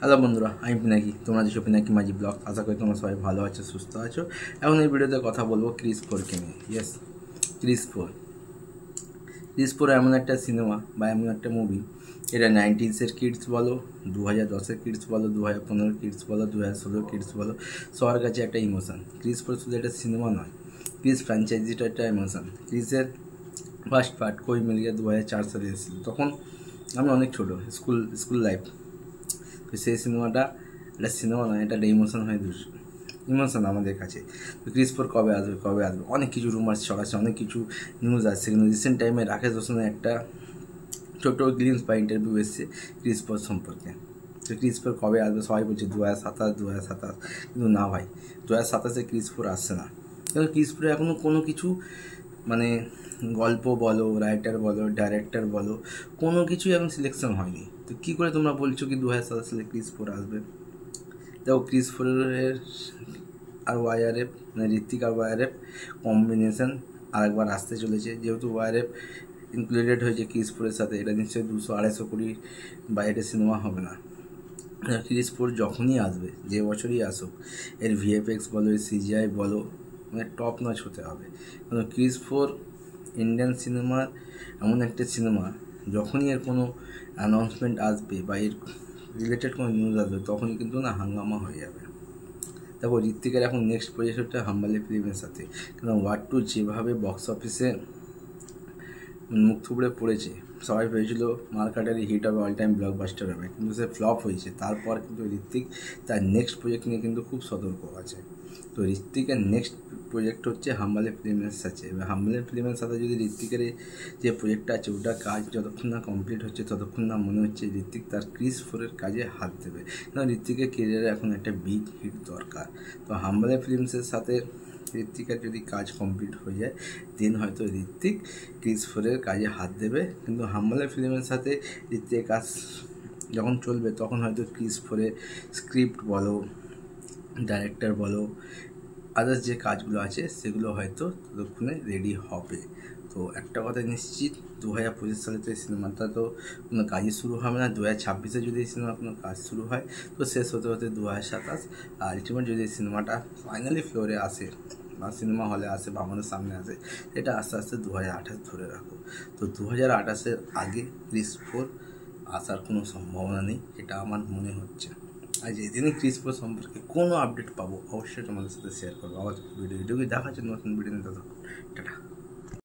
Hello বন্ধুরা, আমি পিনাকি। তোমরা যেসব পিনাকি মাঝি ব্লগ, আশা করি তোমরা সবাই ভালো আছো, সুস্থ আছো। এখন এই ভিডিওতে কথা বলবো ক্রিস 4কে নিয়ে। Yes, Chris 4। ক্রিস 4 এমন একটা সিনেমা বা এমন একটা মুভি, এটা 90s কিডস বলো, 2010 কিডস বলো, 2015 কিডস বলো, 2016 কিডস বলো, সবার কাছে একটা ইমোশন। ক্রিস 4 শুধু একটা সিনেমা নয়, ক্রিস ফ্র্যাঞ্চাইজিটা একটা ইমোশন। ক্রিসের ফার্স্ট পার্ট কই মিল গিয়া 2004 সালে এসেছিল। তখন আমি অনেক ছোটো, স্কুল লাইফ। তো সেই সিনেমাটা একটা সিনেমা নয়, এটা একটা ইমোশন হয়ে ইমোশন আমাদের কাছে। তো ক্রিস 4 কবে আসবে অনেক কিছু রুমার্স ছড়াচ্ছে, অনেক কিছু নিউজ আসছে। কিন্তু রিসেন্ট টাইমে রাকেশ রোশনের একটা ছোটো গ্লিমস বা ইন্টারভিউ এসছে ক্রিস 4 সম্পর্কে। তো ক্রিস 4 কবে আসবে সবাই বলছে 2027, কিন্তু না ভাই, 2027 ক্রিস 4 আসছে না। কারণ ক্রিস 4 এখনও কোনো কিছু মানে গল্প বলো, রাইটার বলো, ডাইরেক্টর বলো, কোনো কিছুই এখন সিলেকশন হয়নি। তো কী করে তোমরা বলছো কি 2027 সালে ক্রিস 4 আসবে? দেখো, ক্রিস 4-এর আর ওয়াইআরএফ মানে ঋত্বিক আর ওয়াইআরএফ কম্বিনেশন আরেকবার আসতে চলেছে। যেহেতু ওয়াইআরএফ ইনক্লুডেড হয়েছে ক্রিস 4-এর সাথে, এটা নিশ্চয়ই 200-250 কোটি বাইরে সিনেমা হবে না। ক্রিস 4 যখনই আসবে, যে বছরই আসুক, এর ভিএফএক্স বলো, এর সিজিআই বলো, মানে টপ নচ হতে হবে। কারণ ক্রিস 4 ইন্ডিয়ান সিনেমার এমন একটা সিনেমা, যখনই এর কোনো অ্যানাউন্সমেন্ট আসবে বা এর রিলেটেড কোনো নিউজ আসবে, তখনই কিন্তু না হাঙ্গামা হয়ে যাবে। দেখো, ঋত্বিকের এখন নেক্সট প্রজেক্ট হচ্ছে হাম্বালি ফিল্মের সাথে। কারণ ওয়ার 2 যেভাবে বক্স অফিসে মুখ থুবড়ে পড়েছে, সবাই ভেবেছিল মার্কেটারি হিট হবে, অল টাইম ব্লকবাস্টার হবে, কিন্তু সে ফ্লপ হয়েছে। তারপর কিন্তু ঋত্বিক তার নেক্সট প্রজেক্ট নিয়ে কিন্তু খুব সতর্ক আছে। তো ঋত্বিকের নেক্সট প্রজেক্ট হচ্ছে হাম্বালি ফিল্মের সাথে। এবার হাম্বালি ফিল্মের সাথে যদি ঋত্বিকের যে প্রজেক্টটা আছে, ওটা কাজ যতক্ষণ না কমপ্লিট হচ্ছে, ততক্ষণ না মনে হচ্ছে ঋত্বিক তার ক্রিস 4-এর কাজে হাত দেবে। কারণ ঋত্বিকের কেরিয়ারে এখন একটা বিগ হিট দরকার। তো হাম্বালি ফিল্মসের সাথে ঋত্বিকের যদি কাজ কমপ্লিট হয়ে যায়, দেন হয়তো ঋত্বিক ক্রিস 4-এর কাজে হাত দেবে। কিন্তু হাম্বালি ফিল্মের সাথে ঋত্বিকের কাজ যখন চলবে, তখন হয়তো ক্রিস 4-এর স্ক্রিপ্ট বলো, ডাইরেক্টর বলো, আদার্স যে কাজগুলো আছে সেগুলো হয়তো ততক্ষণে রেডি হবে। তো একটা কথা নিশ্চিত, 2025 সালে তো এই সিনেমাটা তো কোনো কাজই শুরু হবে না। 2026-এ যদি এই সিনেমার কোনো কাজ শুরু হয়, তো শেষ হতে হতে 2027। আর আলটিমেট যদি এই সিনেমাটা ফাইনালি ফ্লোরে আসে বা সিনেমা হলে আসে বা আমাদের সামনে আসে, এটা আস্তে আস্তে 2028 ধরে রাখো। তো 2028-এর আগে ক্রিস 4 আসার কোনো সম্ভাবনা নেই, এটা আমার মনে হচ্ছে। আর যেদিনই ক্রিস 4 সম্পর্কে কোনো আপডেট পাবো, অবশ্যই তোমাদের সাথে শেয়ার করবো। আবার ভিডিওটি দেখার জন্য নতুন ভিডিও নিতে থাকুন। টাটা।